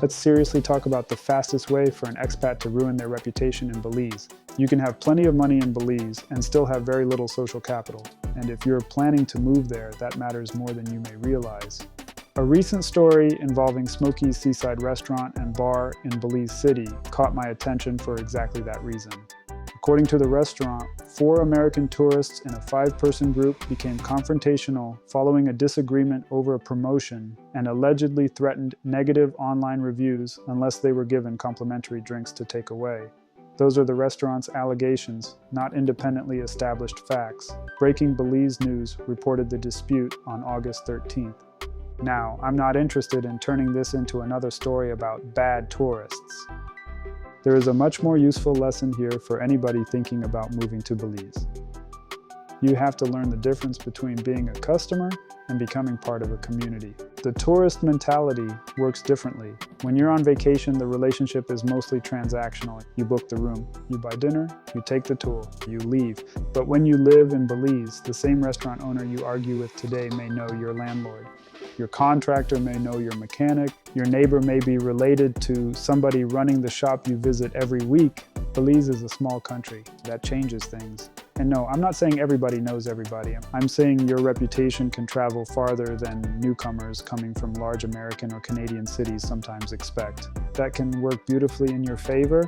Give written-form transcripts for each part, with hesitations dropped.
Let's seriously talk about the fastest way for an expat to ruin their reputation in Belize. You can have plenty of money in Belize and still have very little social capital. And if you're planning to move there, that matters more than you may realize. A recent story involving Smokey's Seaside Restaurant and Bar in Belize City caught my attention for exactly that reason. According to the restaurant, 4 American tourists in a 5-person group became confrontational following a disagreement over a promotion and allegedly threatened negative online reviews unless they were given complimentary drinks to take away. Those are the restaurant's allegations, not independently established facts. Breaking Belize News reported the dispute on August 13th. Now, I'm not interested in turning this into another story about bad tourists. There is a much more useful lesson here for anybody thinking about moving to Belize. You have to learn the difference between being a customer and becoming part of a community. The tourist mentality works differently. When you're on vacation, the relationship is mostly transactional. You book the room, you buy dinner, you take the tour, you leave. But when you live in Belize, the same restaurant owner you argue with today may know your landlord. Your contractor may know your mechanic. Your neighbor may be related to somebody running the shop you visit every week. Belize is a small country. That changes things. And no, I'm not saying everybody knows everybody. I'm saying your reputation can travel farther than newcomers coming from large American or Canadian cities sometimes expect. That can work beautifully in your favor.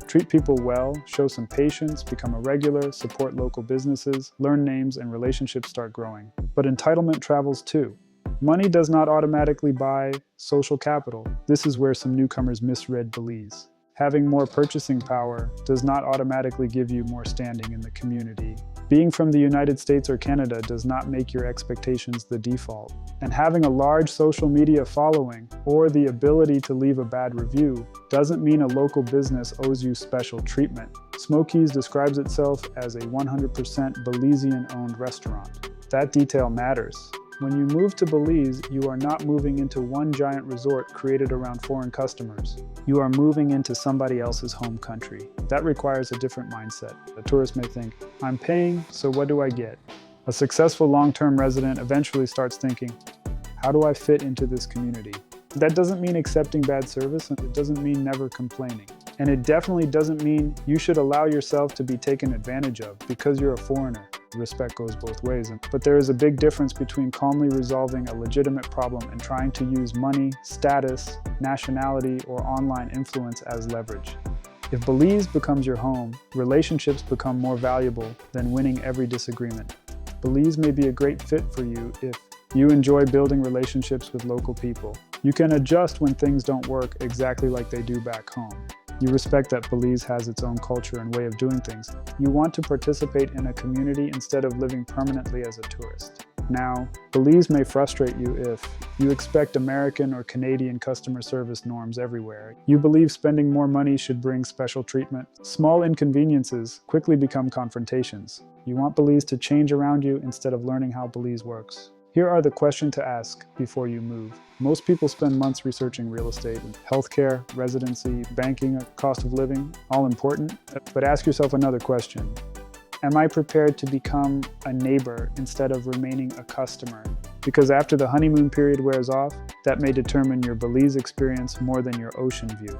Treat people well, show some patience, become a regular, support local businesses, learn names, and relationships start growing. But entitlement travels too. Money does not automatically buy social capital. This is where some newcomers misread Belize. Having more purchasing power does not automatically give you more standing in the community. Being from the United States or Canada does not make your expectations the default. And having a large social media following or the ability to leave a bad review doesn't mean a local business owes you special treatment. Smokey's describes itself as a 100% Belizean-owned restaurant. That detail matters. When you move to Belize, you are not moving into one giant resort created around foreign customers. You are moving into somebody else's home country. That requires a different mindset. A tourist may think, I'm paying, so what do I get? A successful long-term resident eventually starts thinking, how do I fit into this community? That doesn't mean accepting bad service, and it doesn't mean never complaining. And it definitely doesn't mean you should allow yourself to be taken advantage of because you're a foreigner. Respect goes both ways. But there is a big difference between calmly resolving a legitimate problem and trying to use money, status, nationality, or online influence as leverage. If Belize becomes your home, relationships become more valuable than winning every disagreement. Belize may be a great fit for you if you enjoy building relationships with local people. You can adjust when things don't work exactly like they do back home. You respect that Belize has its own culture and way of doing things. You want to participate in a community instead of living permanently as a tourist. Now, Belize may frustrate you if you expect American or Canadian customer service norms everywhere. You believe spending more money should bring special treatment. Small inconveniences quickly become confrontations. You want Belize to change around you instead of learning how Belize works. Here are the questions to ask before you move. Most people spend months researching real estate, healthcare, residency, banking, cost of living, all important. But ask yourself another question. Am I prepared to become a neighbor instead of remaining a customer? Because after the honeymoon period wears off, that may determine your Belize experience more than your ocean view.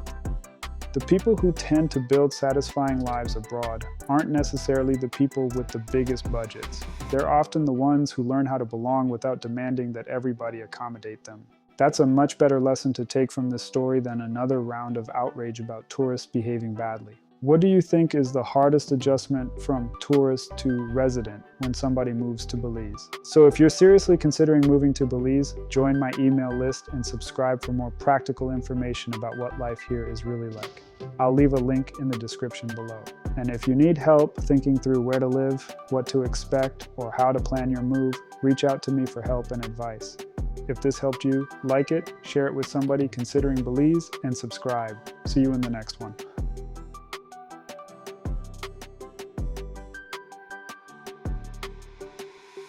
The people who tend to build satisfying lives abroad aren't necessarily the people with the biggest budgets. They're often the ones who learn how to belong without demanding that everybody accommodate them. That's a much better lesson to take from this story than another round of outrage about tourists behaving badly. What do you think is the hardest adjustment from tourist to resident when somebody moves to Belize? So if you're seriously considering moving to Belize, join my email list and subscribe for more practical information about what life here is really like. I'll leave a link in the description below. And if you need help thinking through where to live, what to expect, or how to plan your move, reach out to me for help and advice. If this helped you, like it, share it with somebody considering Belize, and subscribe. See you in the next one.